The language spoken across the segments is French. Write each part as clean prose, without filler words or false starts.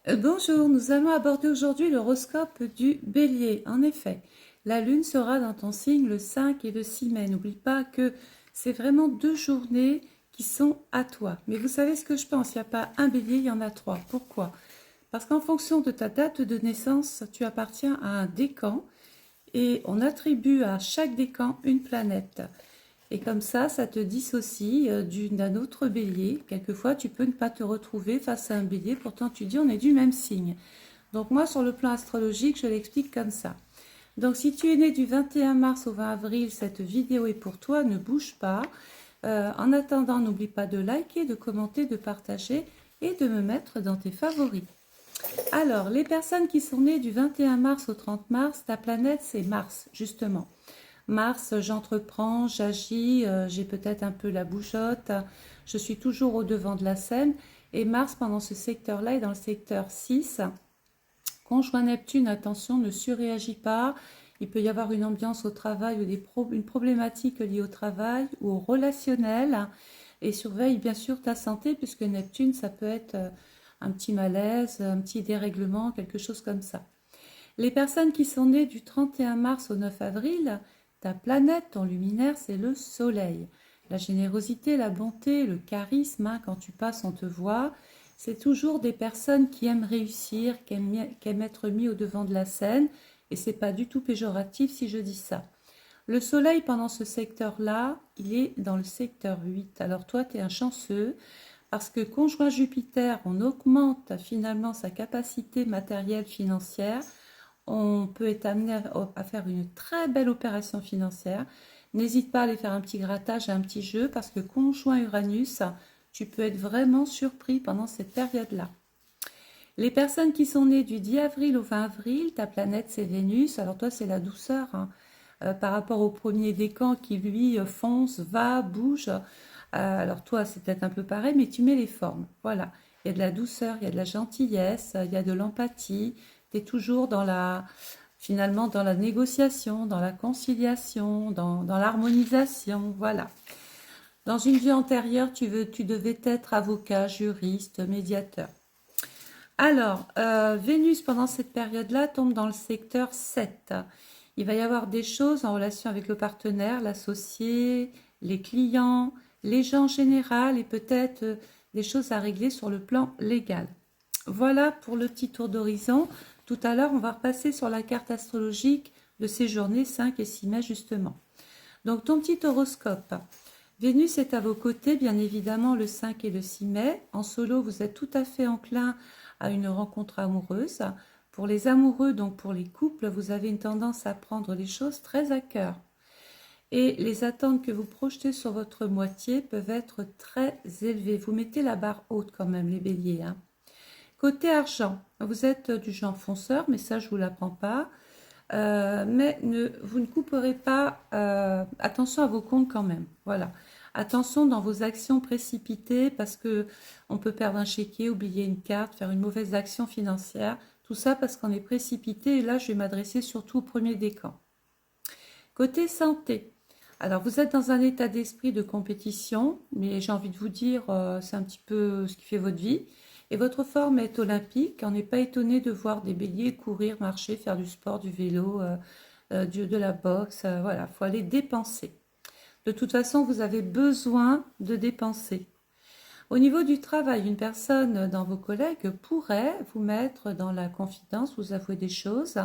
Bonjour, nous allons aborder aujourd'hui l'horoscope du Bélier. En effet, la Lune sera dans ton signe le 5 et le 6 mai. N'oublie pas que c'est vraiment 2 journées qui sont à toi. Mais vous savez ce que je pense, il n'y a pas un Bélier, il y en a 3. Pourquoi? Parce qu'en fonction de ta date de naissance, tu appartiens à un décan et on attribue à chaque décan une planète. Et comme ça te dissocie d'un autre bélier. Quelquefois, tu peux ne pas te retrouver face à un bélier, pourtant tu dis on est du même signe. Donc moi, sur le plan astrologique, je l'explique comme ça. Donc si tu es né du 21 mars au 20 avril, cette vidéo est pour toi, ne bouge pas. En attendant, n'oublie pas de liker, de commenter, de partager et de me mettre dans tes favoris. Alors, les personnes qui sont nées du 21 mars au 30 mars, ta planète c'est Mars, justement. Mars, j'entreprends, j'agis, j'ai peut-être un peu la bougeotte, je suis toujours au devant de la scène. Et Mars, pendant ce secteur-là, est dans le secteur 6. Conjoint Neptune, attention, ne surréagis pas. Il peut y avoir une ambiance au travail ou une problématique liée au travail ou au relationnel. Et surveille bien sûr ta santé, puisque Neptune, ça peut être un petit malaise, un petit dérèglement, quelque chose comme ça. Les personnes qui sont nées du 31 mars au 9 avril, ta planète, ton luminaire, c'est le soleil. La générosité, la bonté, le charisme, hein, quand tu passes, on te voit. C'est toujours des personnes qui aiment réussir, qui aiment être mis au devant de la scène. Et c'est pas du tout péjoratif si je dis ça. Le soleil, pendant ce secteur-là, il est dans le secteur 8. Alors toi, tu es un chanceux parce que conjoint Jupiter, on augmente finalement sa capacité matérielle financière. On peut être amené à faire une très belle opération financière. N'hésite pas à aller faire un petit grattage, un petit jeu, parce que conjoint Uranus, tu peux être vraiment surpris pendant cette période-là. Les personnes qui sont nées du 10 avril au 20 avril, ta planète c'est Vénus, alors toi c'est la douceur, hein, par rapport au premier décan qui lui fonce, va, bouge. Alors toi c'est peut-être un peu pareil, mais tu mets les formes. Voilà, il y a de la douceur, il y a de la gentillesse, il y a de l'empathie. Tu es toujours finalement dans la négociation, dans la conciliation, dans l'harmonisation. Voilà. Dans une vie antérieure, tu devais être avocat, juriste, médiateur. Alors, Vénus, pendant cette période-là, tombe dans le secteur 7. Il va y avoir des choses en relation avec le partenaire, l'associé, les clients, les gens en général et peut-être des choses à régler sur le plan légal. Voilà pour le petit tour d'horizon. Tout à l'heure, on va repasser sur la carte astrologique de ces journées 5 et 6 mai justement. Donc ton petit horoscope. Vénus est à vos côtés, bien évidemment, le 5 et le 6 mai. En solo, vous êtes tout à fait enclin à une rencontre amoureuse. Pour les amoureux, donc pour les couples, vous avez une tendance à prendre les choses très à cœur. Et les attentes que vous projetez sur votre moitié peuvent être très élevées. Vous mettez la barre haute quand même, les béliers. Hein. Côté argent, vous êtes du genre fonceur, mais ça, je ne vous l'apprends pas. Vous ne couperez pas. Attention à vos comptes quand même. Voilà. Attention dans vos actions précipitées parce que on peut perdre un chéquier, oublier une carte, faire une mauvaise action financière. Tout ça parce qu'on est précipité. Et là, je vais m'adresser surtout au premier décan. Côté santé. Alors, vous êtes dans un état d'esprit de compétition, mais j'ai envie de vous dire, c'est un petit peu ce qui fait votre vie. Et votre forme est olympique. On n'est pas étonné de voir des béliers courir, marcher, faire du sport, du vélo, de la boxe. Voilà, il faut aller dépenser. De toute façon, vous avez besoin de dépenser. Au niveau du travail, une personne dans vos collègues pourrait vous mettre dans la confidence, vous avouer des choses.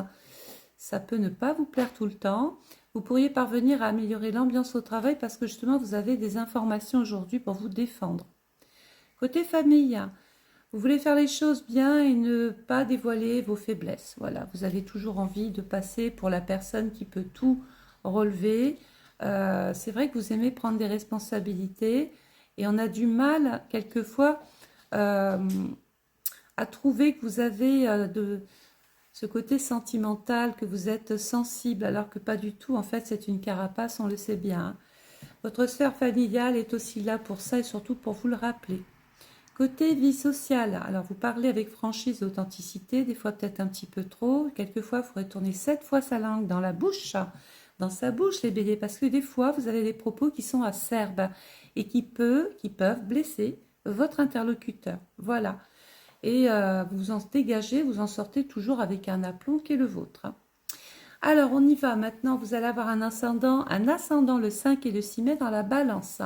Ça peut ne pas vous plaire tout le temps. Vous pourriez parvenir à améliorer l'ambiance au travail parce que justement, vous avez des informations aujourd'hui pour vous défendre. Côté famille, vous voulez faire les choses bien et ne pas dévoiler vos faiblesses. Voilà, vous avez toujours envie de passer pour la personne qui peut tout relever. C'est vrai que vous aimez prendre des responsabilités et on a du mal quelquefois euh, à trouver que vous avez ce côté sentimental, que vous êtes sensible alors que pas du tout. En fait, c'est une carapace, on le sait bien. Hein. Votre sphère familiale est aussi là pour ça et surtout pour vous le rappeler. Côté vie sociale, alors vous parlez avec franchise et authenticité, des fois peut-être un petit peu trop, quelquefois il faudrait tourner 7 fois sa langue dans sa bouche les béliers, parce que des fois vous avez des propos qui sont acerbes et qui peuvent blesser votre interlocuteur. Voilà. et vous en dégagez, vous en sortez toujours avec un aplomb qui est le vôtre. Alors, on y va. Maintenant, vous allez avoir un ascendant le 5 et le 6 mai dans la balance.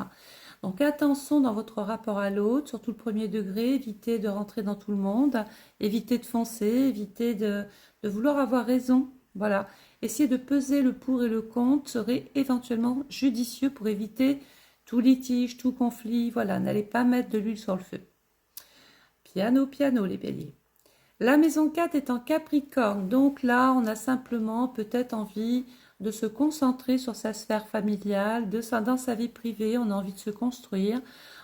Donc, attention dans votre rapport à l'autre, surtout le premier degré. Évitez de rentrer dans tout le monde. Évitez de foncer. Évitez de vouloir avoir raison. Voilà. Essayez de peser le pour et le contre serait éventuellement judicieux pour éviter tout litige, tout conflit. Voilà. N'allez pas mettre de l'huile sur le feu. Piano, piano, les béliers. La maison 4 est en Capricorne, donc là, on a simplement peut-être envie de se concentrer sur sa sphère familiale, dans sa vie privée, on a envie de se construire,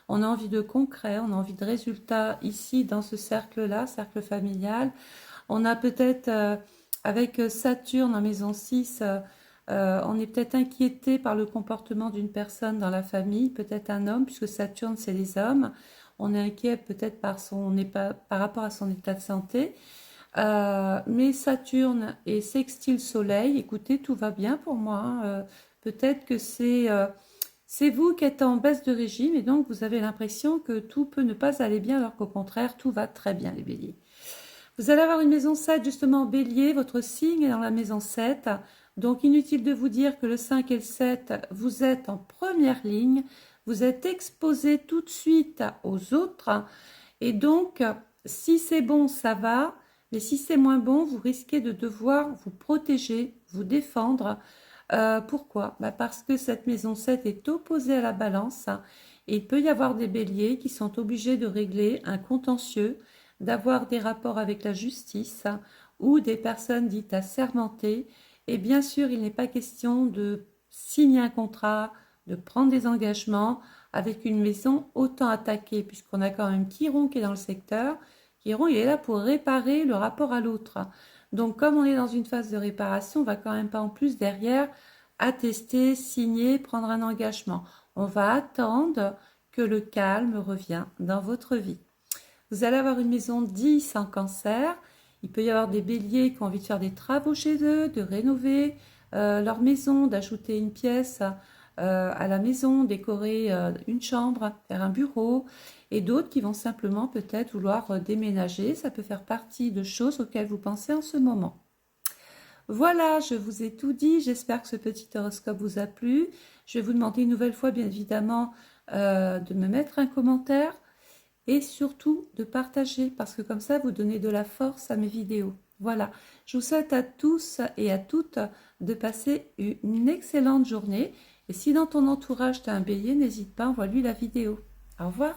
on a envie de concret, on a envie de résultats ici, dans ce cercle-là, cercle familial. On a peut-être, avec Saturne en maison 6, on est peut-être inquiété par le comportement d'une personne dans la famille, peut-être un homme, puisque Saturne, c'est les hommes. On est inquiet peut-être par rapport à son état de santé. Mais Saturne et sextile Soleil, écoutez, tout va bien pour moi. Hein. Peut-être que c'est vous qui êtes en baisse de régime et donc vous avez l'impression que tout peut ne pas aller bien alors qu'au contraire, tout va très bien les béliers. Vous allez avoir une maison 7 justement en bélier, votre signe est dans la maison 7. Donc inutile de vous dire que le 5 et le 7, vous êtes en première ligne. Vous êtes exposé tout de suite aux autres et donc si c'est bon ça va, mais si c'est moins bon vous risquez de devoir vous protéger, vous défendre. Pourquoi? Parce que cette maison 7 est opposée à la balance et il peut y avoir des béliers qui sont obligés de régler un contentieux, d'avoir des rapports avec la justice ou des personnes dites assermentées et bien sûr il n'est pas question de signer un contrat, de prendre des engagements avec une maison autant attaquée, puisqu'on a quand même Chiron qui est dans le secteur. Chiron, il est là pour réparer le rapport à l'autre. Donc, comme on est dans une phase de réparation, on va quand même pas en plus derrière attester, signer, prendre un engagement. On va attendre que le calme revienne dans votre vie. Vous allez avoir une maison 10 en cancer. Il peut y avoir des béliers qui ont envie de faire des travaux chez eux, de rénover leur maison, d'ajouter une pièce à la maison, décorer une chambre, faire un bureau, et d'autres qui vont simplement peut-être vouloir déménager. Ça peut faire partie de choses auxquelles vous pensez en ce moment. Voilà, je vous ai tout dit. J'espère que ce petit horoscope vous a plu. Je vais vous demander une nouvelle fois, bien évidemment, de me mettre un commentaire et surtout de partager parce que comme ça, vous donnez de la force à mes vidéos. Voilà, je vous souhaite à tous et à toutes de passer une excellente journée. Et si dans ton entourage, tu as un bélier, n'hésite pas, envoie-lui la vidéo. Au revoir.